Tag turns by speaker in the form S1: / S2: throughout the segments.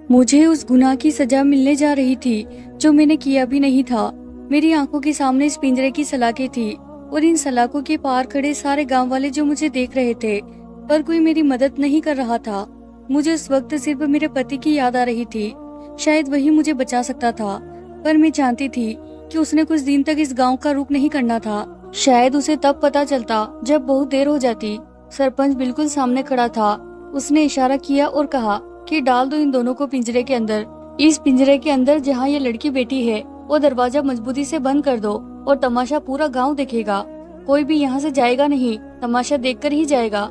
S1: मुझे उस गुनाह की सजा मिलने जा रही थी जो मैंने किया भी नहीं था। मेरी आंखों के सामने इस पिंजरे की सलाखें थी और इन सलाखों के पार खड़े सारे गांव वाले जो मुझे देख रहे थे, पर कोई मेरी मदद नहीं कर रहा था। मुझे उस वक्त सिर्फ मेरे पति की याद आ रही थी। शायद वही मुझे बचा सकता था, पर मैं जानती थी कि उसने कुछ दिन तक इस गांव का रुख नहीं करना था। शायद उसे तब पता चलता जब बहुत देर हो जाती। सरपंच बिल्कुल सामने खड़ा था। उसने इशारा किया और कहा कि डाल दो इन दोनों को पिंजरे के अंदर। इस पिंजरे के अंदर जहाँ ये लड़की बैठी है वो दरवाजा मजबूती से बंद कर दो और तमाशा पूरा गांव देखेगा। कोई भी यहाँ से जाएगा नहीं, तमाशा देखकर ही जाएगा।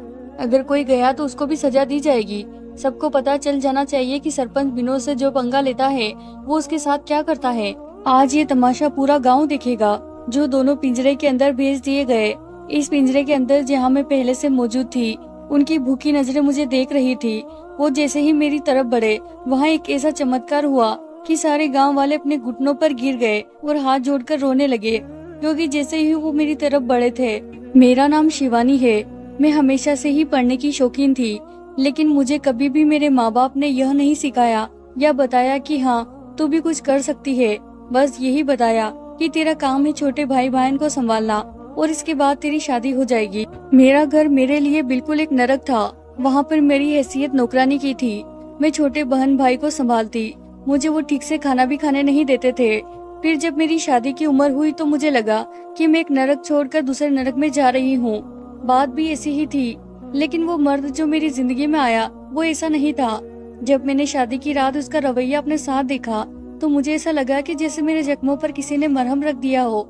S1: अगर कोई गया तो उसको भी सजा दी जाएगी। सबको पता चल जाना चाहिए कि सरपंच विनोद से जो पंगा लेता है वो उसके साथ क्या करता है। आज ये तमाशा पूरा गांव देखेगा। जो दोनों पिंजरे के अंदर भेज दिए गए। इस पिंजरे के अंदर जहाँ मैं पहले से मौजूद थी, उनकी भूखी नजरें मुझे देख रही थी। वो जैसे ही मेरी तरफ बढ़े, वहाँ एक ऐसा चमत्कार हुआ कि सारे गांव वाले अपने घुटनों पर गिर गए और हाथ जोड़कर रोने लगे, क्योंकि जैसे ही वो मेरी तरफ बढ़े थे। मेरा नाम शिवानी है। मैं हमेशा से ही पढ़ने की शौकीन थी, लेकिन मुझे कभी भी मेरे माँ बाप ने यह नहीं सिखाया या बताया कि हाँ तू भी कुछ कर सकती है। बस यही बताया कि तेरा काम है छोटे भाई बहन को संभालना और इसके बाद तेरी शादी हो जाएगी। मेरा घर मेरे लिए बिल्कुल एक नरक था। वहाँ पर मेरी हैसियत नौकरानी की थी। मैं छोटे बहन भाई को संभालती। मुझे वो ठीक से खाना भी खाने नहीं देते थे। फिर जब मेरी शादी की उम्र हुई तो मुझे लगा कि मैं एक नरक छोड़कर दूसरे नरक में जा रही हूँ। बात भी ऐसी ही थी, लेकिन वो मर्द जो मेरी जिंदगी में आया वो ऐसा नहीं था। जब मैंने शादी की रात उसका रवैया अपने साथ देखा तो मुझे ऐसा लगा कि जैसे मेरे जख्मों पर किसी ने मरहम रख दिया हो।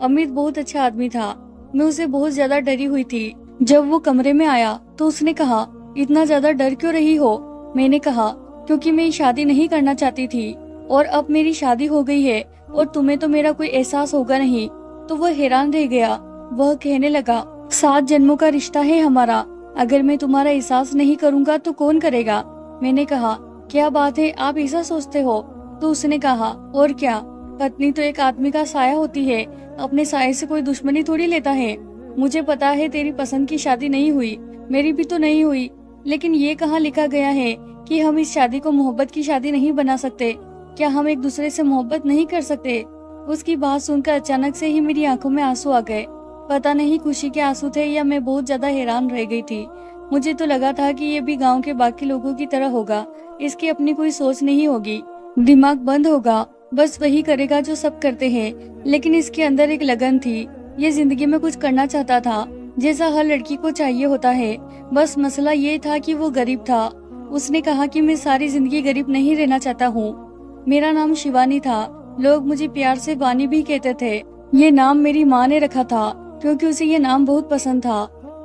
S1: अमित बहुत अच्छा आदमी था। मैं उसे बहुत ज्यादा डरी हुई थी। जब वो कमरे में आया तो उसने कहा, इतना ज्यादा डर क्यों रही हो? मैंने कहा, क्योंकि मैं शादी नहीं करना चाहती थी और अब मेरी शादी हो गई है और तुम्हें तो मेरा कोई एहसास होगा नहीं। तो वह हैरान रह गया। वह कहने लगा, 7 जन्मों का रिश्ता है हमारा। अगर मैं तुम्हारा एहसास नहीं करूँगा तो कौन करेगा? मैंने कहा, क्या बात है, आप ऐसा सोचते हो? तो उसने कहा, और क्या, पत्नी तो एक आदमी का साया होती है। अपने साये से कोई दुश्मनी थोड़ी लेता है। मुझे पता है तेरी पसंद की शादी नहीं हुई, मेरी भी तो नहीं हुई, लेकिन ये कहाँ लिखा गया है कि हम इस शादी को मोहब्बत की शादी नहीं बना सकते? क्या हम एक दूसरे से मोहब्बत नहीं कर सकते? उसकी बात सुनकर अचानक से ही मेरी आंखों में आंसू आ गए। पता नहीं खुशी के आंसू थे या मैं बहुत ज्यादा हैरान रह गई थी। मुझे तो लगा था कि ये भी गांव के बाकी लोगों की तरह होगा। इसकी अपनी कोई सोच नहीं होगी, दिमाग बंद होगा, बस वही करेगा जो सब करते हैं। लेकिन इसके अंदर एक लगन थी। ये जिंदगी में कुछ करना चाहता था, जैसा हर लड़की को चाहिए होता है। बस मसला ये था कि वो गरीब था। उसने कहा कि मैं सारी जिंदगी गरीब नहीं रहना चाहता हूँ। मेरा नाम शिवानी था। लोग मुझे प्यार से वानी भी कहते थे। ये नाम मेरी माँ ने रखा था क्योंकि उसे ये नाम बहुत पसंद था।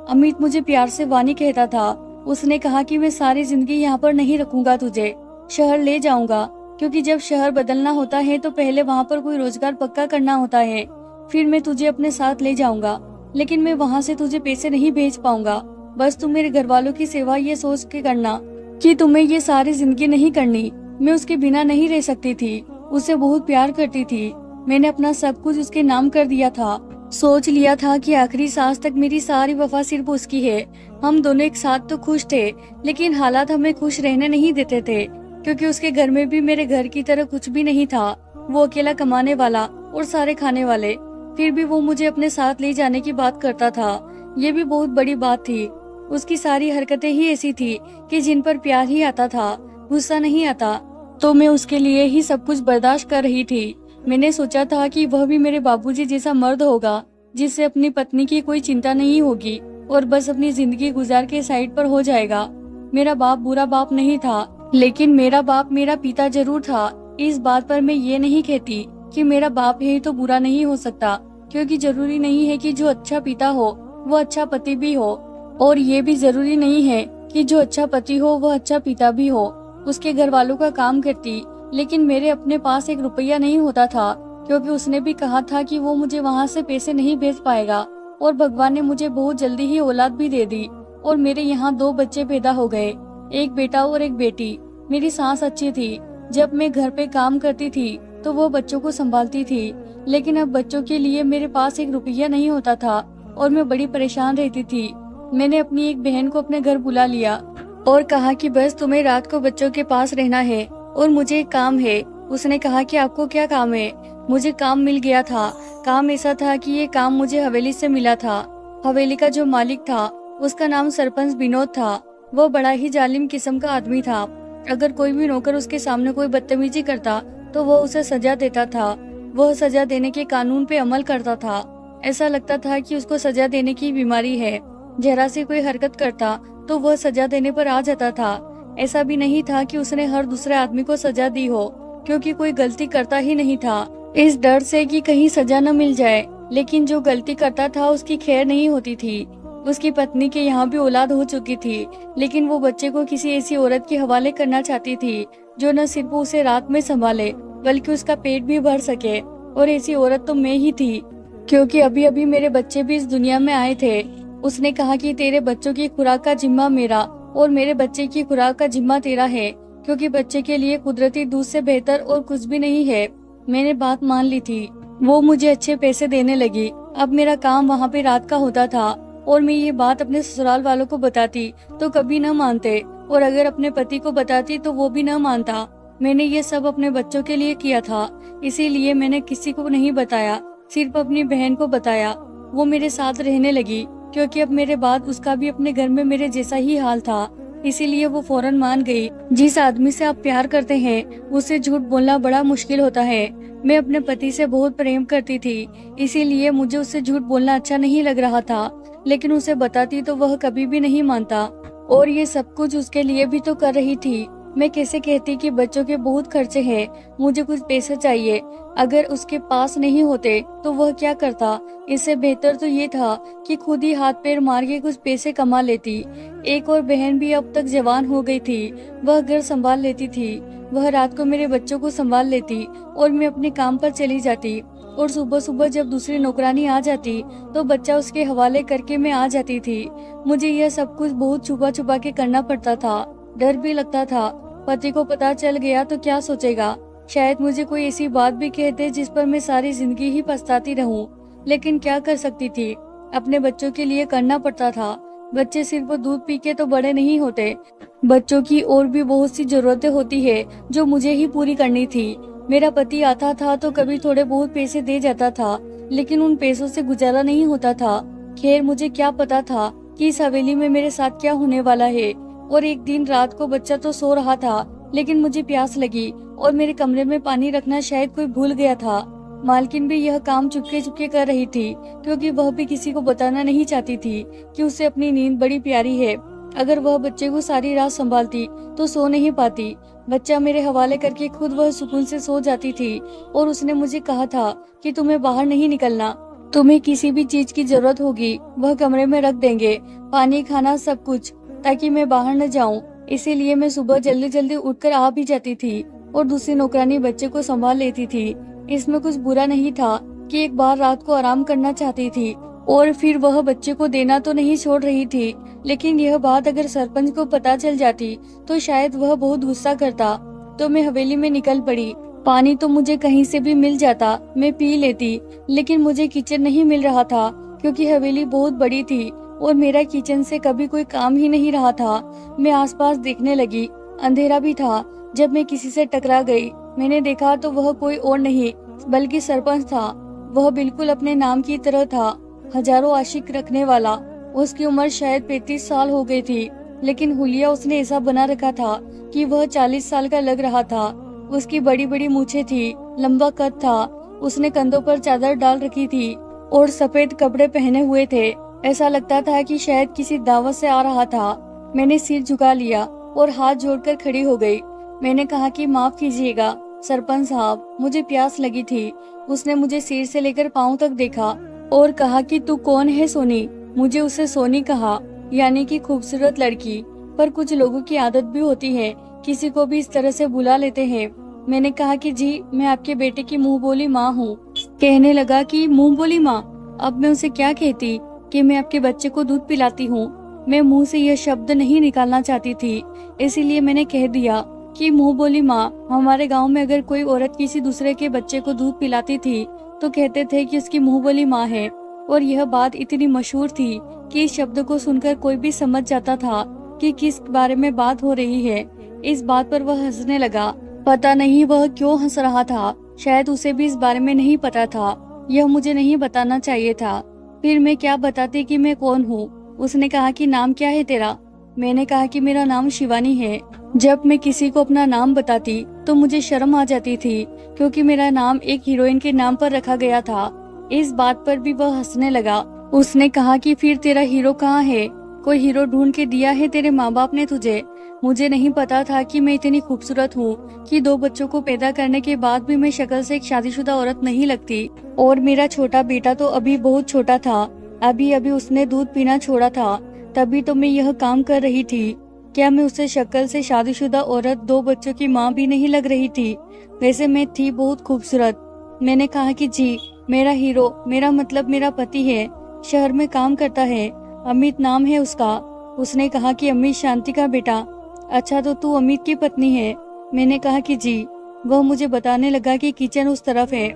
S1: अमित मुझे प्यार से वानी कहता था। उसने कहा कि मैं सारी जिंदगी यहाँ पर नहीं रखूंगा, तुझे शहर ले जाऊंगा, क्योंकि जब शहर बदलना होता है तो पहले वहाँ पर कोई रोजगार पक्का करना होता है। फिर मैं तुझे अपने साथ ले जाऊंगा, लेकिन मैं वहाँ से तुझे पैसे नहीं भेज पाऊंगा। बस तुम मेरे घर वालों की सेवा ये सोच के करना कि तुम्हें ये सारी जिंदगी नहीं करनी। मैं उसके बिना नहीं रह सकती थी। उसे बहुत प्यार करती थी। मैंने अपना सब कुछ उसके नाम कर दिया था। सोच लिया था कि आखिरी सांस तक मेरी सारी वफा सिर्फ उसकी है। हम दोनों एक साथ तो खुश थे, लेकिन हालात हमें खुश रहने नहीं देते थे, क्योंकि उसके घर में भी मेरे घर की तरह कुछ भी नहीं था। वो अकेला कमाने वाला और सारे खाने वाले। फिर भी वो मुझे अपने साथ ले जाने की बात करता था। ये भी बहुत बड़ी बात थी। उसकी सारी हरकतें ही ऐसी थी कि जिन पर प्यार ही आता था, गुस्सा नहीं आता। तो मैं उसके लिए ही सब कुछ बर्दाश्त कर रही थी। मैंने सोचा था कि वह भी मेरे बाबूजी जैसा मर्द होगा, जिससे अपनी पत्नी की कोई चिंता नहीं होगी और बस अपनी जिंदगी गुजार के साइड पर हो जाएगा। मेरा बाप बुरा बाप नहीं था, लेकिन मेरा बाप मेरा पिता जरूर था। इस बात पर मैं ये नहीं कहती कि मेरा बाप है तो बुरा नहीं हो सकता, क्योंकि जरूरी नहीं है कि जो अच्छा पिता हो वो अच्छा पति भी हो, और ये भी जरूरी नहीं है कि जो अच्छा पति हो वह अच्छा पिता भी हो। उसके घर वालों का काम करती, लेकिन मेरे अपने पास एक रुपया नहीं होता था, क्योंकि उसने भी कहा था कि वो मुझे वहाँ से पैसे नहीं भेज पाएगा। और भगवान ने मुझे बहुत जल्दी ही औलाद भी दे दी और मेरे यहाँ 2 बच्चे पैदा हो गए, एक बेटा और एक बेटी। मेरी सास अच्छी थी। जब मैं घर पे काम करती थी तो वो बच्चों को संभालती थी, लेकिन अब बच्चों के लिए मेरे पास एक रुपया नहीं होता था और मैं बड़ी परेशान रहती थी। मैंने अपनी एक बहन को अपने घर बुला लिया और कहा कि बस तुम्हें रात को बच्चों के पास रहना है और मुझे एक काम है। उसने कहा कि आपको क्या काम है? मुझे काम मिल गया था। काम ऐसा था कि ये काम मुझे हवेली से मिला था। हवेली का जो मालिक था उसका नाम सरपंच विनोद था। वो बड़ा ही जालिम किस्म का आदमी था। अगर कोई भी नौकर उसके सामने कोई बदतमीजी करता तो वो उसे सजा देता था। वह सजा देने के कानून पे अमल करता था। ऐसा लगता था कि उसको सजा देने की बीमारी है। जरा सी कोई हरकत करता तो वह सजा देने पर आ जाता था। ऐसा भी नहीं था कि उसने हर दूसरे आदमी को सजा दी हो, क्योंकि कोई गलती करता ही नहीं था, इस डर से कि कहीं सजा न मिल जाए। लेकिन जो गलती करता था उसकी खैर नहीं होती थी। उसकी पत्नी के यहाँ भी औलाद हो चुकी थी, लेकिन वो बच्चे को किसी ऐसी औरत के हवाले करना चाहती थी जो न सिर्फ उसे रात में संभाले बल्कि उसका पेट भी भर सके। और ऐसी औरत तो मैं ही थी, क्योंकि अभी अभी मेरे बच्चे भी इस दुनिया में आए थे। उसने कहा कि तेरे बच्चों की खुराक का जिम्मा मेरा और मेरे बच्चे की खुराक का जिम्मा तेरा है, क्योंकि बच्चे के लिए कुदरती दूध से बेहतर और कुछ भी नहीं है। मैंने बात मान ली थी। वो मुझे अच्छे पैसे देने लगी। अब मेरा काम वहाँ पे रात का होता था और मैं ये बात अपने ससुराल वालों को बताती तो कभी न मानते, और अगर अपने पति को बताती तो वो भी न मानता। मैंने ये सब अपने बच्चों के लिए किया था, इसीलिए मैंने किसी को नहीं बताया, सिर्फ अपनी बहन को बताया। वो मेरे साथ रहने लगी, क्योंकि अब मेरे बाद उसका भी अपने घर में मेरे जैसा ही हाल था। इसीलिए वो फौरन मान गई। जिस आदमी से आप प्यार करते हैं उससे झूठ बोलना बड़ा मुश्किल होता है। मैं अपने पति से बहुत प्रेम करती थी, इसीलिए मुझे उससे झूठ बोलना अच्छा नहीं लग रहा था। लेकिन उसे बताती तो वह कभी भी नहीं मानता, और ये सब कुछ उसके लिए भी तो कर रही थी। मैं कैसे कहती कि बच्चों के बहुत खर्चे हैं, मुझे कुछ पैसे चाहिए। अगर उसके पास नहीं होते तो वह क्या करता? इससे बेहतर तो ये था कि खुद ही हाथ पैर मार के कुछ पैसे कमा लेती। एक और बहन भी अब तक जवान हो गई थी, वह घर संभाल लेती थी। वह रात को मेरे बच्चों को संभाल लेती और मैं अपने काम पर चली जाती। और सुबह सुबह जब दूसरी नौकरानी आ जाती तो बच्चा उसके हवाले करके मैं आ जाती थी। मुझे यह सब कुछ बहुत छुपा छुपा के करना पड़ता था। डर भी लगता था, पति को पता चल गया तो क्या सोचेगा। शायद मुझे कोई ऐसी बात भी कह दे जिस पर मैं सारी जिंदगी ही पछताती रहूं। लेकिन क्या कर सकती थी, अपने बच्चों के लिए करना पड़ता था। बच्चे सिर्फ दूध पी के तो बड़े नहीं होते, बच्चों की और भी बहुत सी जरूरतें होती है जो मुझे ही पूरी करनी थी। मेरा पति आता था तो कभी थोड़े बहुत पैसे दे जाता था, लेकिन उन पैसों से गुजारा नहीं होता था। खैर, मुझे क्या पता था कि इस हवेली में मेरे साथ क्या होने वाला है। और एक दिन रात को बच्चा तो सो रहा था, लेकिन मुझे प्यास लगी और मेरे कमरे में पानी रखना शायद कोई भूल गया था। मालकिन भी यह काम चुपके चुपके कर रही थी, क्योंकि वह भी किसी को बताना नहीं चाहती थी कि उसे अपनी नींद बड़ी प्यारी है। अगर वह बच्चे को सारी रात संभालती तो सो नहीं पाती। बच्चा मेरे हवाले करके खुद वह सुकून से सो जाती थी। और उसने मुझे कहा था कि तुम्हें बाहर नहीं निकलना, तुम्हें किसी भी चीज की जरूरत होगी वह कमरे में रख देंगे, पानी खाना सब कुछ, ताकि मैं बाहर न जाऊं। इसीलिए मैं सुबह जल्दी जल्दी उठकर आ भी जाती थी और दूसरी नौकरानी बच्चे को संभाल लेती थी। इसमें कुछ बुरा नहीं था कि एक बार रात को आराम करना चाहती थी और फिर वह बच्चे को देना तो नहीं छोड़ रही थी। लेकिन यह बात अगर सरपंच को पता चल जाती तो शायद वह बहुत गुस्सा करता। तो मैं हवेली में निकल पड़ी। पानी तो मुझे कहीं से भी मिल जाता, मैं पी लेती, लेकिन मुझे किचन नहीं मिल रहा था, क्योंकि हवेली बहुत बड़ी थी और मेरा किचन से कभी कोई काम ही नहीं रहा था। मैं आसपास देखने लगी, अंधेरा भी था। जब मैं किसी से टकरा गई, मैंने देखा तो वह कोई और नहीं बल्कि सरपंच था। वह बिल्कुल अपने नाम की तरह था, हजारों आशिक रखने वाला। उसकी उम्र शायद 35 साल हो गई थी, लेकिन हुलिया उसने ऐसा बना रखा था कि वह 40 साल का लग रहा था। उसकी बड़ी बड़ी मूछें थी, लंबा कद था। उसने कंधों पर चादर डाल रखी थी और सफेद कपड़े पहने हुए थे। ऐसा लगता था कि शायद किसी दावत से आ रहा था। मैंने सिर झुका लिया और हाथ जोड़कर खड़ी हो गई। मैंने कहा कि माफ कीजिएगा सरपंच साहब, मुझे प्यास लगी थी। उसने मुझे सिर से लेकर पांव तक देखा और कहा कि तू कौन है सोनी? मुझे उसे सोनी कहा, यानी कि खूबसूरत लड़की। पर कुछ लोगों की आदत भी होती है, किसी को भी इस तरह से बुला लेते हैं। मैंने कहा कि जी, मैं आपके बेटे की मुंह बोली माँ हूँ। कहने लगा कि मुंह बोली माँ? अब मैं उसे क्या कहती कि मैं आपके बच्चे को दूध पिलाती हूँ। मैं मुंह से यह शब्द नहीं निकालना चाहती थी, इसीलिए मैंने कह दिया कि मुंह बोली माँ। हमारे गांव में अगर कोई औरत किसी दूसरे के बच्चे को दूध पिलाती थी तो कहते थे कि उसकी मुंह बोली माँ है। और यह बात इतनी मशहूर थी कि इस शब्द को सुनकर कोई भी समझ जाता था कि किस बारे में बात हो रही है। इस बात पर वह हंसने लगा। पता नहीं वह क्यों हंस रहा था, शायद उसे भी इस बारे में नहीं पता था। यह मुझे नहीं बताना चाहिए था। फिर मैं क्या बताती कि मैं कौन हूँ। उसने कहा कि नाम क्या है तेरा? मैंने कहा कि मेरा नाम शिवानी है। जब मैं किसी को अपना नाम बताती तो मुझे शर्म आ जाती थी, क्योंकि मेरा नाम एक हीरोइन के नाम पर रखा गया था। इस बात पर भी वह हंसने लगा। उसने कहा कि फिर तेरा हीरो कहाँ है? कोई हीरो ढूंढ के दिया है तेरे माँ बाप ने तुझे? मुझे नहीं पता था कि मैं इतनी खूबसूरत हूँ कि 2 बच्चों को पैदा करने के बाद भी मैं शक्ल से एक शादीशुदा औरत नहीं लगती। और मेरा छोटा बेटा तो अभी बहुत छोटा था, अभी अभी उसने दूध पीना छोड़ा था, तभी तो मैं यह काम कर रही थी। क्या मैं उसे शक्ल से शादीशुदा औरत, 2 बच्चों की माँ भी नहीं लग रही थी? वैसे मैं थी बहुत खूबसूरत। मैंने कहा कि जी, मेरा हीरो, मेरा मतलब मेरा पति है, शहर में काम करता है, अमित नाम है उसका। उसने कहा कि अमित शांति का बेटा। अच्छा, तो तू अमित की पत्नी है? मैंने कहा कि जी। वह मुझे बताने लगा कि किचन उस तरफ है।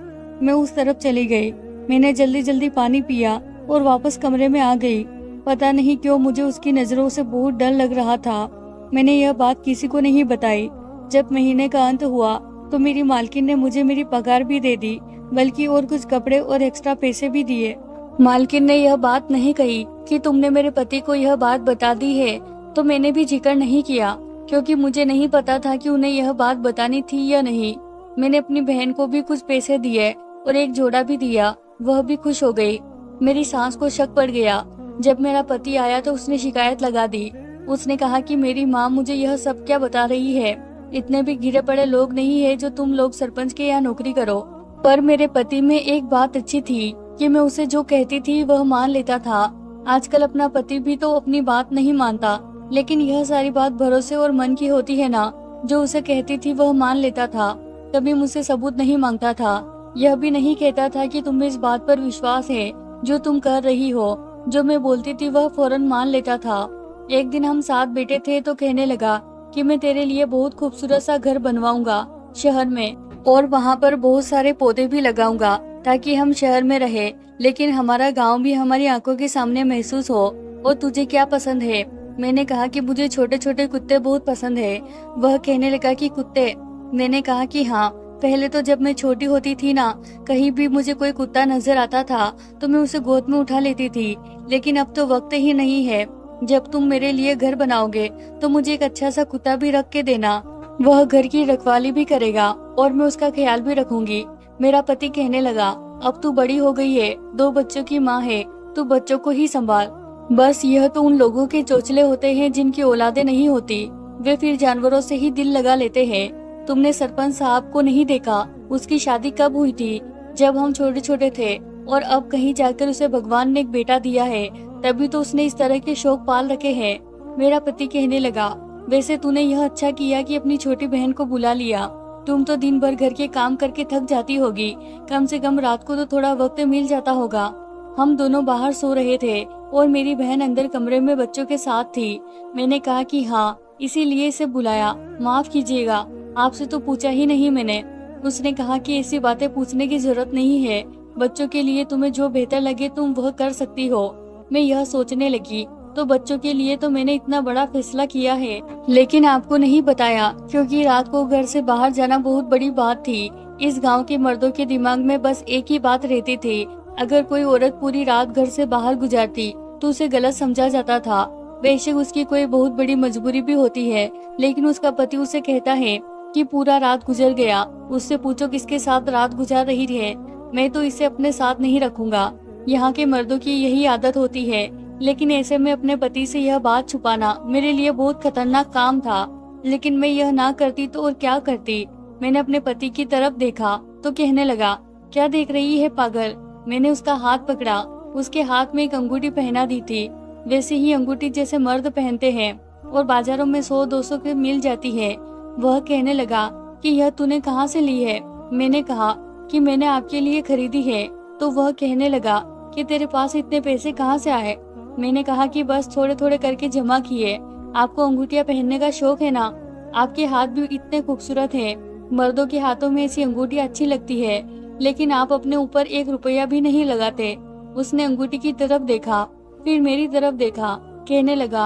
S1: मैं उस तरफ चली गई। मैंने जल्दी जल्दी पानी पिया और वापस कमरे में आ गई। पता नहीं क्यों मुझे उसकी नजरों से बहुत डर लग रहा था। मैंने यह बात किसी को नहीं बताई। जब महीने का अंत हुआ तो मेरी मालकिन ने मुझे मेरी पगार भी दे दी, बल्कि और कुछ कपड़े और एक्स्ट्रा पैसे भी दिए। मालकिन ने यह बात नहीं कही कि तुमने मेरे पति को यह बात बता दी है, तो मैंने भी जिक्र नहीं किया, क्योंकि मुझे नहीं पता था कि उन्हें यह बात बतानी थी या नहीं। मैंने अपनी बहन को भी कुछ पैसे दिए और एक जोड़ा भी दिया, वह भी खुश हो गई। मेरी सास को शक पड़ गया। जब मेरा पति आया तो उसने शिकायत लगा दी। उसने कहा कि मेरी माँ मुझे यह सब क्या बता रही है, इतने भी गिरे पड़े लोग नहीं है जो तुम लोग सरपंच के यहाँ नौकरी करो। पर मेरे पति में एक बात अच्छी थी कि मैं उसे जो कहती थी वह मान लेता था। आजकल अपना पति भी तो अपनी बात नहीं मानता, लेकिन यह सारी बात भरोसे और मन की होती है ना। जो उसे कहती थी वह मान लेता था, कभी मुझसे सबूत नहीं मांगता था। यह भी नहीं कहता था कि तुम्हें इस बात पर विश्वास है जो तुम कर रही हो। जो मैं बोलती थी वह फौरन मान लेता था। एक दिन हम साथ बैठे थे तो कहने लगा कि मैं तेरे लिए बहुत खूबसूरत सा घर बनवाऊंगा शहर में, और वहाँ पर बहुत सारे पौधे भी लगाऊंगा ताकि हम शहर में रहे, लेकिन हमारा गांव भी हमारी आंखों के सामने महसूस हो। और तुझे क्या पसंद है? मैंने कहा कि मुझे छोटे छोटे कुत्ते बहुत पसंद है। वह कहने लगा कि कुत्ते? मैंने कहा कि हाँ, पहले तो जब मैं छोटी होती थी ना, कहीं भी मुझे कोई कुत्ता नजर आता था तो मैं उसे गोद में उठा लेती थी, लेकिन अब तो वक्त ही नहीं है। जब तुम मेरे लिए घर बनाओगे तो मुझे एक अच्छा सा कुत्ता भी रख के देना। वह घर की रखवाली भी करेगा और मैं उसका ख्याल भी रखूंगी। मेरा पति कहने लगा, अब तू बड़ी हो गई है, 2 बच्चों की माँ है, तू बच्चों को ही संभाल। बस यह तो उन लोगों के चोचले होते हैं जिनकी औलादे नहीं होती, वे फिर जानवरों से ही दिल लगा लेते हैं। तुमने सरपंच साहब को नहीं देखा? उसकी शादी कब हुई थी? जब हम छोटे छोटे थे, और अब कहीं जाकर उसे भगवान ने एक बेटा दिया है, तभी तो उसने इस तरह के शौक पाल रखे हैं। मेरा पति कहने लगा, वैसे तूने यह अच्छा किया कि अपनी छोटी बहन को बुला लिया। तुम तो दिन भर घर के काम करके थक जाती होगी, कम से कम रात को तो थोड़ा वक्त मिल जाता होगा। हम दोनों बाहर सो रहे थे और मेरी बहन अंदर कमरे में बच्चों के साथ थी। मैंने कहा कि हाँ, इसीलिए इसे बुलाया, माफ कीजिएगा, आपसे तो पूछा ही नहीं मैंने। उसने कहा कि ऐसी बातें पूछने की जरूरत नहीं है, बच्चों के लिए तुम्हें जो बेहतर लगे तुम वह कर सकती हो। मैं यह सोचने लगी, तो बच्चों के लिए तो मैंने इतना बड़ा फैसला किया है, लेकिन आपको नहीं बताया, क्योंकि रात को घर से बाहर जाना बहुत बड़ी बात थी। इस गांव के मर्दों के दिमाग में बस एक ही बात रहती थी, अगर कोई औरत पूरी रात घर से बाहर गुजारती तो उसे गलत समझा जाता था। बेशक उसकी कोई बहुत बड़ी मजबूरी भी होती है, लेकिन उसका पति उसे कहता है कि पूरा रात गुजर गया, उससे पूछो किसके साथ रात गुजार रही है, मैं तो इसे अपने साथ नहीं रखूंगा। यहाँ के मर्दों की यही आदत होती है, लेकिन ऐसे में अपने पति से यह बात छुपाना मेरे लिए बहुत खतरनाक काम था। लेकिन मैं यह ना करती तो और क्या करती। मैंने अपने पति की तरफ देखा तो कहने लगा, क्या देख रही है पागल। मैंने उसका हाथ पकड़ा, उसके हाथ में एक अंगूठी पहना दी थी, वैसे ही अंगूठी जैसे मर्द पहनते हैं और बाजारों में 100-200 की मिल जाती है। वह कहने लगा कि यह तूने कहाँ से ली है। मैंने कहा कि मैंने आपके लिए खरीदी है। तो वह कहने लगा कि तेरे पास इतने पैसे कहाँ से आए। मैंने कहा कि बस थोड़े थोड़े करके जमा किए। आपको अंगूठियां पहनने का शौक है ना, आपके हाथ भी इतने खूबसूरत हैं। मर्दों के हाथों में ऐसी अंगूठियां अच्छी लगती है, लेकिन आप अपने ऊपर 1 रुपया भी नहीं लगाते। उसने अंगूठी की तरफ देखा, फिर मेरी तरफ देखा, कहने लगा,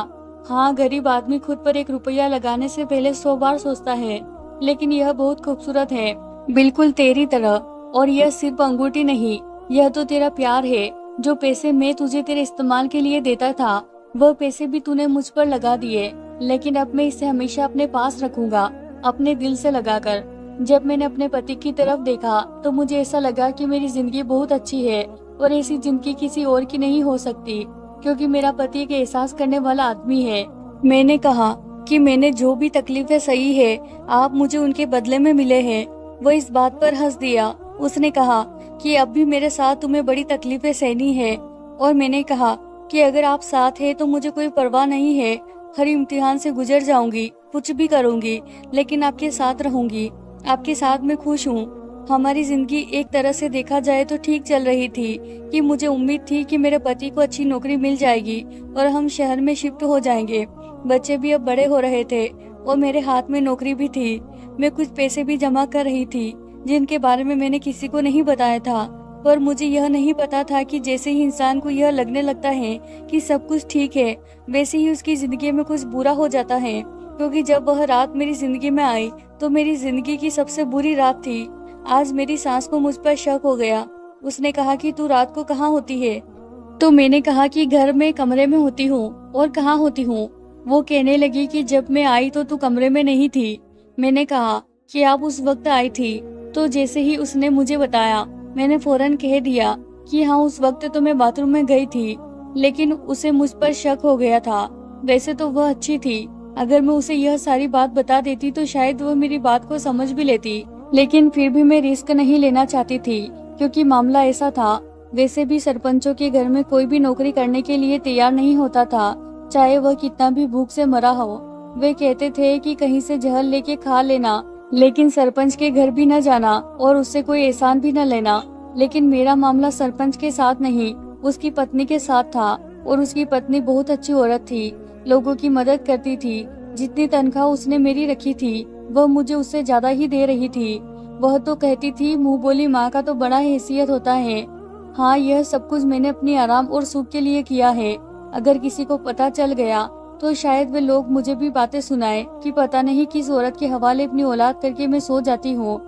S1: हाँ, गरीब आदमी खुद पर 1 रुपया लगाने से पहले 100 बार सोचता है। लेकिन यह बहुत खूबसूरत है, बिल्कुल तेरी तरह। और यह सिर्फ अंगूठी नहीं, यह तो तेरा प्यार है। जो पैसे मैं तुझे तेरे इस्तेमाल के लिए देता था, वह पैसे भी तूने मुझ पर लगा दिए, लेकिन अब मैं इसे हमेशा अपने पास रखूंगा, अपने दिल से लगाकर। जब मैंने अपने पति की तरफ देखा तो मुझे ऐसा लगा कि मेरी जिंदगी बहुत अच्छी है और ऐसी जिंदगी किसी और की नहीं हो सकती, क्योंकि मेरा पति एक एहसास करने वाला आदमी है। मैंने कहा कि मैंने जो भी तकलीफें सही है, आप मुझे उनके बदले में मिले हैं। वो इस बात पर हंस दिया। उसने कहा कि अब भी मेरे साथ तुम्हें बड़ी तकलीफें सहनी है। और मैंने कहा कि अगर आप साथ हैं तो मुझे कोई परवाह नहीं है। हर इम्तिहान से गुजर जाऊंगी, कुछ भी करूंगी, लेकिन आपके साथ रहूंगी। आपके साथ मैं खुश हूँ। हमारी जिंदगी एक तरह से देखा जाए तो ठीक चल रही थी कि मुझे उम्मीद थी कि मेरे पति को अच्छी नौकरी मिल जाएगी और हम शहर में शिफ्ट हो जाएंगे। बच्चे भी अब बड़े हो रहे थे और मेरे हाथ में नौकरी भी थी। मैं कुछ पैसे भी जमा कर रही थी जिनके बारे में मैंने किसी को नहीं बताया था। पर मुझे यह नहीं पता था कि जैसे ही इंसान को यह लगने लगता है कि सब कुछ ठीक है, वैसे ही उसकी जिंदगी में कुछ बुरा हो जाता है। क्योंकि जब वह रात मेरी जिंदगी में आई तो मेरी जिंदगी की सबसे बुरी रात थी। आज मेरी सास को मुझ पर शक हो गया। उसने कहा कि तू रात को कहाँ होती है? तो मैंने कहा कि घर में कमरे में होती हूँ। और कहाँ होती हूँ? वो कहने लगी कि जब मैं आई तो तू कमरे में नहीं थी। मैंने कहा कि आप उस वक्त आई थी। तो जैसे ही उसने मुझे बताया, मैंने फौरन कह दिया कि हाँ, उस वक्त तो मैं बाथरूम में गई थी। लेकिन उसे मुझ पर शक हो गया था। वैसे तो वह अच्छी थी। अगर मैं उसे यह सारी बात बता देती तो शायद वह मेरी बात को समझ भी लेती, लेकिन फिर भी मैं रिस्क नहीं लेना चाहती थी, क्योंकि मामला ऐसा था। वैसे भी सरपंचों के घर में कोई भी नौकरी करने के लिए तैयार नहीं होता था, चाहे वह कितना भी भूख से मरा हो। वे कहते थे कि कहीं से जहर लेके खा लेना, लेकिन सरपंच के घर भी न जाना और उससे कोई एहसान भी न लेना। लेकिन मेरा मामला सरपंच के साथ नहीं, उसकी पत्नी के साथ था। और उसकी पत्नी बहुत अच्छी औरत थी, लोगों की मदद करती थी। जितनी तनख्वाह उसने मेरी रखी थी, वह मुझे उससे ज्यादा ही दे रही थी। वह तो कहती थी, मुंह बोली माँ का तो बड़ा हैसियत होता है। हाँ, यह सब कुछ मैंने अपनी आराम और सुख के लिए किया है। अगर किसी को पता चल गया तो शायद वे लोग मुझे भी बातें सुनाए कि पता नहीं किस औरत के हवाले अपनी औलाद करके मैं सो जाती हूँ।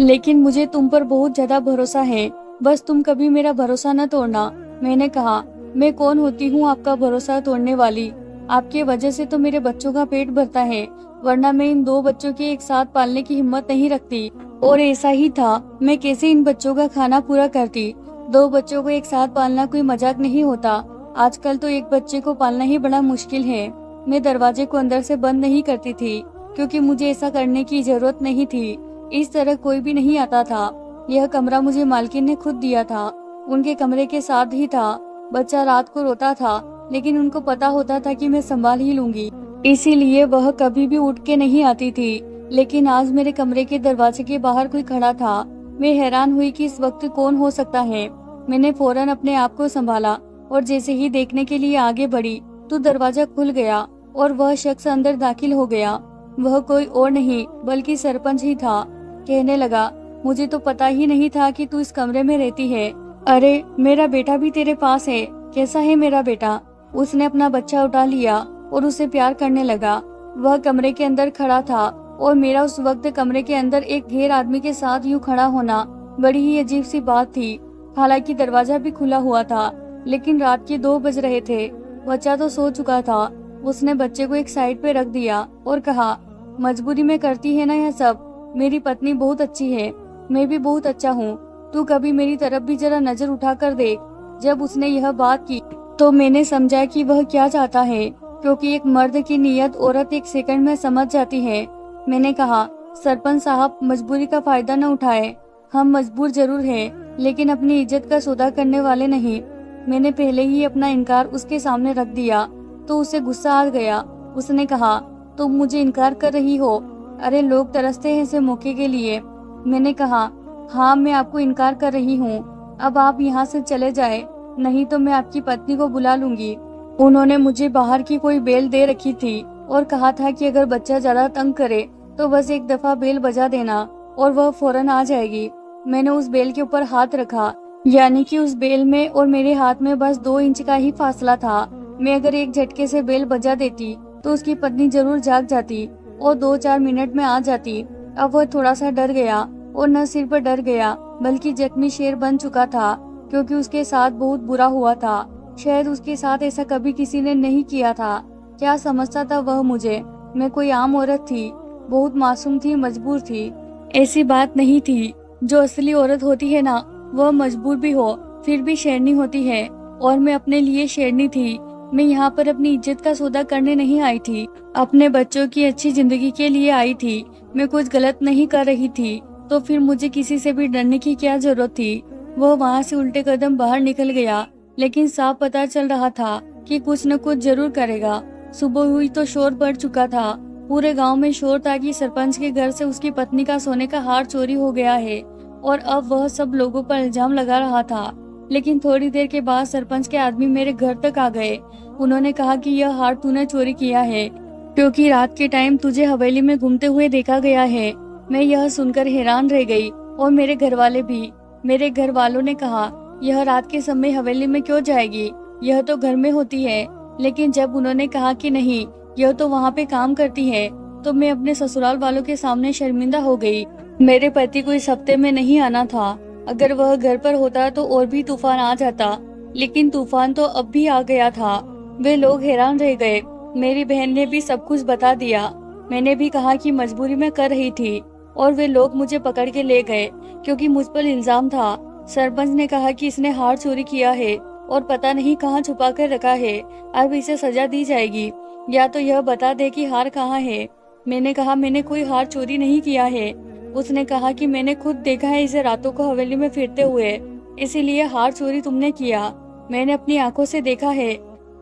S1: लेकिन मुझे तुम पर बहुत ज्यादा भरोसा है, बस तुम कभी मेरा भरोसा न तोड़ना। मैंने कहा, मैं कौन होती हूँ आपका भरोसा तोड़ने वाली? आपके वजह से तो मेरे बच्चों का पेट भरता है, वरना मैं इन 2 बच्चों के एक साथ पालने की हिम्मत नहीं रखती। और ऐसा ही था, मैं कैसे इन बच्चों का खाना पूरा करती। 2 बच्चों को एक साथ पालना कोई मजाक नहीं होता। आजकल तो एक बच्चे को पालना ही बड़ा मुश्किल है। मैं दरवाजे को अंदर से बंद नहीं करती थी, क्योंकि मुझे ऐसा करने की जरूरत नहीं थी। इस तरह कोई भी नहीं आता था। यह कमरा मुझे मालकिन ने खुद दिया था, उनके कमरे के साथ ही था। बच्चा रात को रोता था, लेकिन उनको पता होता था कि मैं संभाल ही लूंगी, इसीलिए वह कभी भी उठ के नहीं आती थी। लेकिन आज मेरे कमरे के दरवाजे के बाहर कोई खड़ा था। मैं हैरान हुई कि इस वक्त कौन हो सकता है। मैंने फौरन अपने आप को संभाला और जैसे ही देखने के लिए आगे बढ़ी तो दरवाजा खुल गया और वह शख्स अंदर दाखिल हो गया। वह कोई और नहीं बल्कि सरपंच ही था। कहने लगा, मुझे तो पता ही नहीं था कि तू इस कमरे में रहती है। अरे, मेरा बेटा भी तेरे पास है। कैसा है मेरा बेटा? उसने अपना बच्चा उठा लिया और उसे प्यार करने लगा। वह कमरे के अंदर खड़ा था और मेरा उस वक्त कमरे के अंदर एक गैर आदमी के साथ यूं खड़ा होना बड़ी ही अजीब सी बात थी। हालांकि दरवाजा भी खुला हुआ था, लेकिन रात के 2 बज रहे थे। बच्चा तो सो चुका था। उसने बच्चे को एक साइड पे रख दिया और कहा, मजबूरी में करती है ना यह सब। मेरी पत्नी बहुत अच्छी है, मैं भी बहुत अच्छा हूँ। तू कभी मेरी तरफ भी जरा नजर उठा कर देख। जब उसने यह बात की तो मैंने समझा कि वह क्या चाहता है, क्योंकि एक मर्द की नीयत औरत एक सेकंड में समझ जाती है। मैंने कहा, सरपंच साहब, मजबूरी का फायदा न उठाए। हम मजबूर जरूर हैं, लेकिन अपनी इज्जत का सौदा करने वाले नहीं। मैंने पहले ही अपना इनकार उसके सामने रख दिया तो उसे गुस्सा आ गया। उसने कहा, तुम मुझे इनकार कर रही हो? अरे, लोग तरसते हैं ऐसे मौके के लिए। मैंने कहा, हाँ, मैं आपको इनकार कर रही हूँ। अब आप यहाँ से चले जाए, नहीं तो मैं आपकी पत्नी को बुला लूंगी। उन्होंने मुझे बाहर की कोई बेल दे रखी थी और कहा था कि अगर बच्चा ज्यादा तंग करे तो बस एक दफा बेल बजा देना और वह फौरन आ जाएगी। मैंने उस बेल के ऊपर हाथ रखा, यानी कि उस बेल में और मेरे हाथ में बस 2 इंच का ही फासला था। मैं अगर एक झटके से बेल बजा देती तो उसकी पत्नी जरूर जाग जाती और 2-4 मिनट में आ जाती। अब वह थोड़ा सा डर गया और न सिर्फ डर गया बल्कि जख्मी शेर बन चुका था, क्योंकि उसके साथ बहुत बुरा हुआ था। शायद उसके साथ ऐसा कभी किसी ने नहीं किया था। क्या समझता था वह मुझे? मैं कोई आम औरत थी, बहुत मासूम थी, मजबूर थी। ऐसी बात नहीं थी। जो असली औरत होती है ना, वह मजबूर भी हो फिर भी शेरनी होती है, और मैं अपने लिए शेरनी थी। मैं यहाँ पर अपनी इज्जत का सौदा करने नहीं आई थी, अपने बच्चों की अच्छी जिंदगी के लिए आई थी। मैं कुछ गलत नहीं कर रही थी, तो फिर मुझे किसी से भी डरने की क्या जरूरत थी? वह वहाँ से उल्टे कदम बाहर निकल गया, लेकिन साफ पता चल रहा था कि कुछ न कुछ जरूर करेगा। सुबह हुई तो शोर बढ़ चुका था। पूरे गांव में शोर था कि सरपंच के घर से उसकी पत्नी का सोने का हार चोरी हो गया है, और अब वह सब लोगों पर इल्जाम लगा रहा था। लेकिन थोड़ी देर के बाद सरपंच के आदमी मेरे घर तक आ गए। उन्होंने कहा कि यह हार तूने चोरी किया है, क्योंकि रात के टाइम तुझे हवेली में घूमते हुए देखा गया है। मैं यह सुनकर हैरान रह गई, और मेरे घर वाले भी। मेरे घर वालों ने कहा, यह रात के समय हवेली में क्यों जाएगी, यह तो घर में होती है। लेकिन जब उन्होंने कहा कि नहीं, यह तो वहाँ पे काम करती है, तो मैं अपने ससुराल वालों के सामने शर्मिंदा हो गई। मेरे पति को इस हफ्ते में नहीं आना था। अगर वह घर पर होता तो और भी तूफान आ जाता, लेकिन तूफान तो अब भी आ गया था। वे लोग हैरान रह गए। मेरी बहन ने भी सब कुछ बता दिया। मैंने भी कहा कि मजबूरी में कर रही थी, और वे लोग मुझे पकड़ के ले गए, क्योंकि मुझ पर इल्जाम था। सरपंच ने कहा कि इसने हार चोरी किया है और पता नहीं कहाँ छुपा कर रखा है। अब इसे सजा दी जाएगी, या तो यह बता दे कि हार कहाँ है। मैंने कहा, मैंने कोई हार चोरी नहीं किया है। उसने कहा कि मैंने खुद देखा है इसे रातों को हवेली में फिरते हुए, इसीलिए हार चोरी तुमने किया। मैंने अपनी आंखों से देखा है,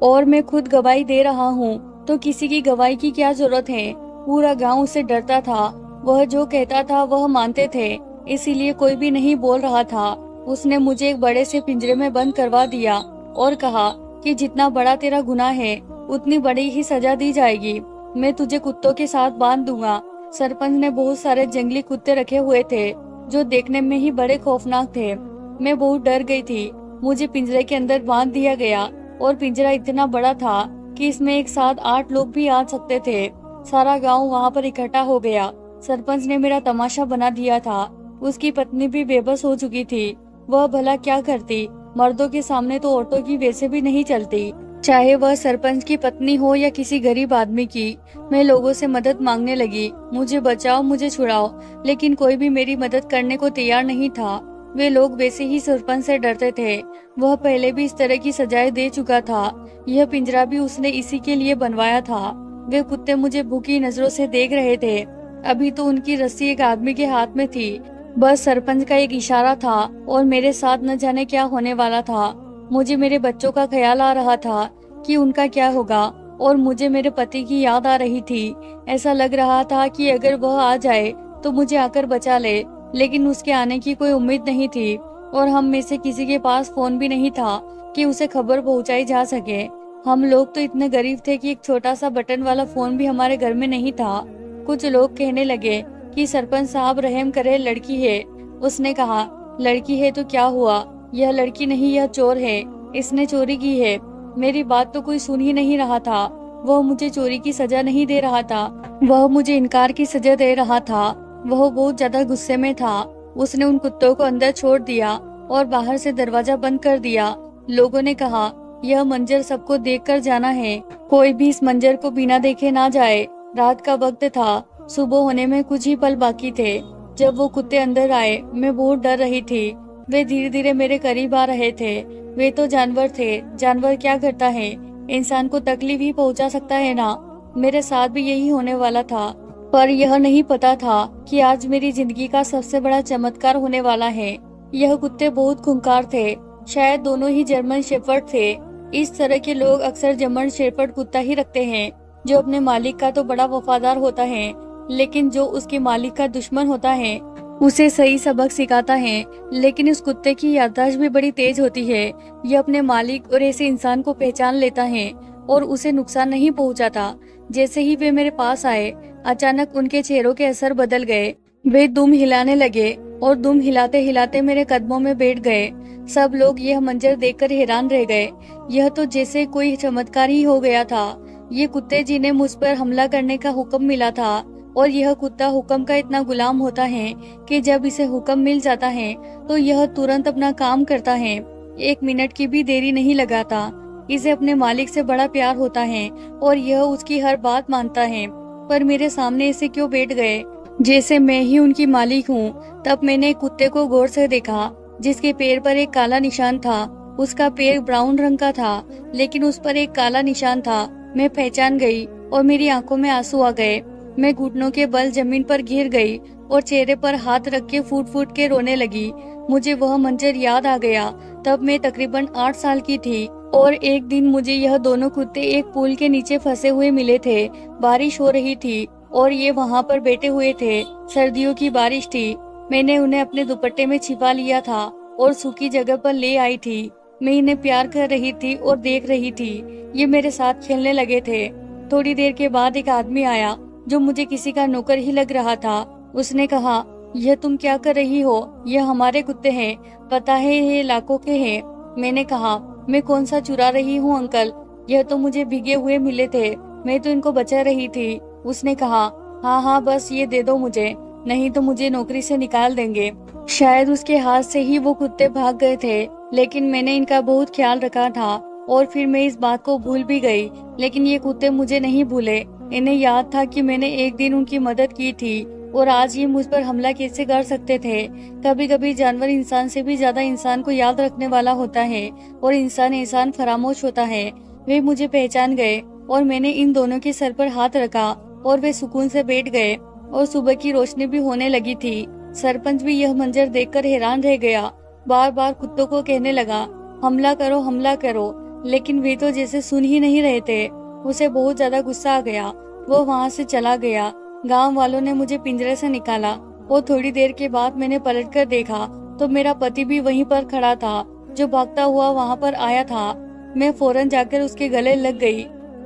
S1: और मैं खुद गवाही दे रहा हूँ, तो किसी की गवाही की क्या जरूरत है? पूरा गांव उससे डरता था। वह जो कहता था वह मानते थे, इसीलिए कोई भी नहीं बोल रहा था। उसने मुझे एक बड़े से पिंजरे में बंद करवा दिया और कहा कि जितना बड़ा तेरा गुनाह है उतनी बड़ी ही सजा दी जाएगी। मैं तुझे कुत्तों के साथ बांध दूंगा। सरपंच ने बहुत सारे जंगली कुत्ते रखे हुए थे, जो देखने में ही बड़े खौफनाक थे। मैं बहुत डर गई थी। मुझे पिंजरे के अंदर बांध दिया गया, और पिंजरा इतना बड़ा था कि इसमें एक साथ 8 लोग भी आ सकते थे। सारा गांव वहां पर इकट्ठा हो गया। सरपंच ने मेरा तमाशा बना दिया था। उसकी पत्नी भी बेबस हो चुकी थी। वह भला क्या करती? मर्दों के सामने तो औरतों की वैसे भी नहीं चलती, चाहे वह सरपंच की पत्नी हो या किसी गरीब आदमी की। मैं लोगों से मदद मांगने लगी, मुझे बचाओ, मुझे छुड़ाओ, लेकिन कोई भी मेरी मदद करने को तैयार नहीं था। वे लोग वैसे ही सरपंच से डरते थे। वह पहले भी इस तरह की सजाएं दे चुका था। यह पिंजरा भी उसने इसी के लिए बनवाया था। वे कुत्ते मुझे भूखी नजरों से देख रहे थे। अभी तो उनकी रस्सी एक आदमी के हाथ में थी। बस सरपंच का एक इशारा था और मेरे साथ न जाने क्या होने वाला था। मुझे मेरे बच्चों का ख्याल आ रहा था कि उनका क्या होगा, और मुझे मेरे पति की याद आ रही थी। ऐसा लग रहा था कि अगर वह आ जाए तो मुझे आकर बचा ले, लेकिन उसके आने की कोई उम्मीद नहीं थी, और हम में से किसी के पास फोन भी नहीं था कि उसे खबर पहुंचाई जा सके। हम लोग तो इतने गरीब थे कि एक छोटा सा बटन वाला फोन भी हमारे घर में नहीं था। कुछ लोग कहने लगे कि सरपंच साहब रहम करे, लड़की है। उसने कहा, लड़की है तो क्या हुआ, यह लड़की नहीं, यह चोर है, इसने चोरी की है। मेरी बात तो कोई सुन ही नहीं रहा था। वह मुझे चोरी की सजा नहीं दे रहा था, वह मुझे इनकार की सजा दे रहा था। वह बहुत ज्यादा गुस्से में था। उसने उन कुत्तों को अंदर छोड़ दिया और बाहर से दरवाजा बंद कर दिया। लोगों ने कहा, यह मंजर सबको देखकर जाना है, कोई भी इस मंजर को बिना देखे ना जाए। रात का वक्त था, सुबह होने में कुछ ही पल बाकी थे। जब वो कुत्ते अंदर आए, मैं बहुत डर रही थी। वे धीरे धीरे मेरे करीब आ रहे थे। वे तो जानवर थे। जानवर क्या करता है, इंसान को तकलीफ ही पहुंचा सकता है ना। मेरे साथ भी यही होने वाला था, पर यह नहीं पता था कि आज मेरी जिंदगी का सबसे बड़ा चमत्कार होने वाला है। यह कुत्ते बहुत खूंखार थे। शायद दोनों ही जर्मन शेफर्ड थे। इस तरह के लोग अक्सर जर्मन शेफर्ड कुत्ता ही रखते हैं, जो अपने मालिक का तो बड़ा वफादार होता है, लेकिन जो उसके मालिक का दुश्मन होता है उसे सही सबक सिखाता है। लेकिन इस कुत्ते की याददाश्त भी बड़ी तेज होती है। यह अपने मालिक और ऐसे इंसान को पहचान लेता है और उसे नुकसान नहीं पहुंचाता। जैसे ही वे मेरे पास आए, अचानक उनके चेहरों के असर बदल गए। वे दुम हिलाने लगे और दुम हिलाते हिलाते मेरे कदमों में बैठ गए। सब लोग यह मंजर देखकर हैरान रह गए। यह तो जैसे कोई चमत्कार ही हो गया था। ये कुत्ते जिन्हें मुझ पर हमला करने का हुक्म मिला था, और यह कुत्ता हुक्म का इतना गुलाम होता है कि जब इसे हुक्म मिल जाता है तो यह तुरंत अपना काम करता है, 1 मिनट की भी देरी नहीं लगाता। इसे अपने मालिक से बड़ा प्यार होता है और यह उसकी हर बात मानता है। पर मेरे सामने इसे क्यों बैठ गए जैसे मैं ही उनकी मालिक हूँ। तब मैंने एक कुत्ते को गौर से देखा जिसके पैर पर एक काला निशान था। उसका पैर ब्राउन रंग का था लेकिन उस पर एक काला निशान था। मैं पहचान गई और मेरी आंखों में आंसू आ गए। मैं घुटनों के बल जमीन पर गिर गई और चेहरे पर हाथ रख के फूट फूट के रोने लगी। मुझे वह मंजर याद आ गया। तब मैं तकरीबन 8 साल की थी और एक दिन मुझे यह दोनों कुत्ते एक पुल के नीचे फंसे हुए मिले थे। बारिश हो रही थी और ये वहाँ पर बैठे हुए थे। सर्दियों की बारिश थी। मैंने उन्हें अपने दुपट्टे में छिपा लिया था और सूखी जगह पर ले आई थी। मैं इन्हें प्यार कर रही थी और देख रही थी। ये मेरे साथ खेलने लगे थे। थोड़ी देर के बाद एक आदमी आया जो मुझे किसी का नौकर ही लग रहा था। उसने कहा, यह तुम क्या कर रही हो? यह हमारे कुत्ते हैं, पता है ये इलाकों के हैं। मैंने कहा, मैं कौन सा चुरा रही हूँ अंकल, यह तो मुझे भीगे हुए मिले थे, मैं तो इनको बचा रही थी। उसने कहा, हाँ हाँ बस ये दे दो मुझे, नहीं तो मुझे नौकरी से निकाल देंगे। शायद उसके हाथ से ही वो कुत्ते भाग गए थे, लेकिन मैंने इनका बहुत ख्याल रखा था और फिर मैं इस बात को भूल भी गई। लेकिन ये कुत्ते मुझे नहीं भूले। इन्हें याद था कि मैंने एक दिन उनकी मदद की थी और आज ये मुझ पर हमला कैसे कर सकते थे। कभी कभी जानवर इंसान से भी ज्यादा इंसान को याद रखने वाला होता है और इंसान फरामोश होता है। वे मुझे पहचान गए और मैंने इन दोनों के सर पर हाथ रखा और वे सुकून से बैठ गए और सुबह की रोशनी भी होने लगी थी। सरपंच भी यह मंजर देखकर हैरान रह गया। बार बार कुत्तों को कहने लगा, हमला करो, लेकिन वे तो जैसे सुन ही नहीं रहे थे। उसे बहुत ज्यादा गुस्सा आ गया। वो वहाँ से चला गया। गांव वालों ने मुझे पिंजरे से निकाला और थोड़ी देर के बाद मैंने पलटकर देखा तो मेरा पति भी वहीं पर खड़ा था जो भागता हुआ वहाँ पर आया था। मैं फौरन जाकर उसके गले लग गई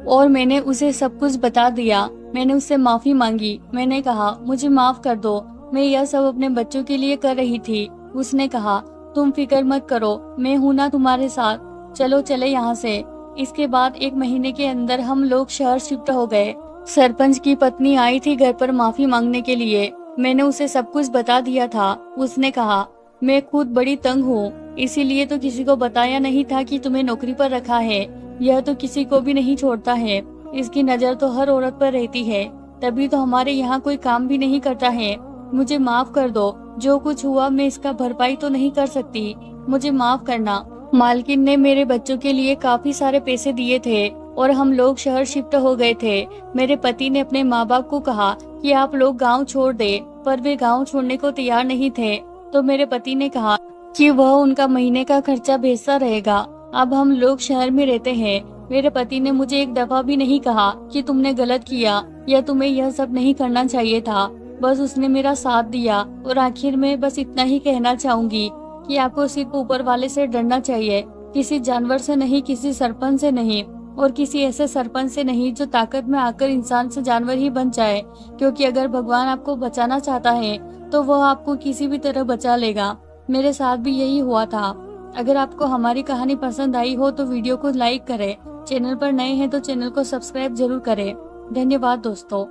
S1: और मैंने उसे सब कुछ बता दिया। मैंने उससे माफी मांगी। मैंने कहा, मुझे माफ कर दो, मैं यह सब अपने बच्चों के लिए कर रही थी। उसने कहा, तुम फिक्र मत करो, मैं हूँ ना तुम्हारे साथ, चलो चले यहाँ से। इसके बाद 1 महीने के अंदर हम लोग शहर शिफ्ट हो गए। सरपंच की पत्नी आई थी घर पर माफी मांगने के लिए। मैंने उसे सब कुछ बता दिया था। उसने कहा, मैं खुद बड़ी तंग हूँ, इसीलिए तो किसी को बताया नहीं था कि तुम्हें नौकरी पर रखा है। यह तो किसी को भी नहीं छोड़ता है, इसकी नजर तो हर औरत पर रहती है, तभी तो हमारे यहाँ कोई काम भी नहीं करता है। मुझे माफ कर दो, जो कुछ हुआ मैं इसका भरपाई तो नहीं कर सकती, मुझे माफ करना। मालकिन ने मेरे बच्चों के लिए काफी सारे पैसे दिए थे और हम लोग शहर शिफ्ट हो गए थे। मेरे पति ने अपने माँ बाप को कहा कि आप लोग गांव छोड़ दे, पर वे गांव छोड़ने को तैयार नहीं थे। तो मेरे पति ने कहा कि वह उनका महीने का खर्चा भेजता रहेगा। अब हम लोग शहर में रहते हैं। मेरे पति ने मुझे एक दफा भी नहीं कहा कि तुमने गलत किया या तुम्हें यह सब नहीं करना चाहिए था। बस उसने मेरा साथ दिया। और आखिर में बस इतना ही कहना चाहूंगी कि आपको सिर्फ ऊपर वाले से डरना चाहिए, किसी जानवर से नहीं, किसी सरपंच से नहीं, और किसी ऐसे सरपंच से नहीं जो ताकत में आकर इंसान से जानवर ही बन जाए। क्योंकि अगर भगवान आपको बचाना चाहता है तो वह आपको किसी भी तरह बचा लेगा। मेरे साथ भी यही हुआ था। अगर आपको हमारी कहानी पसंद आई हो तो वीडियो को लाइक करें, चैनल पर नए हैं तो चैनल को सब्सक्राइब जरूर करें। धन्यवाद दोस्तों।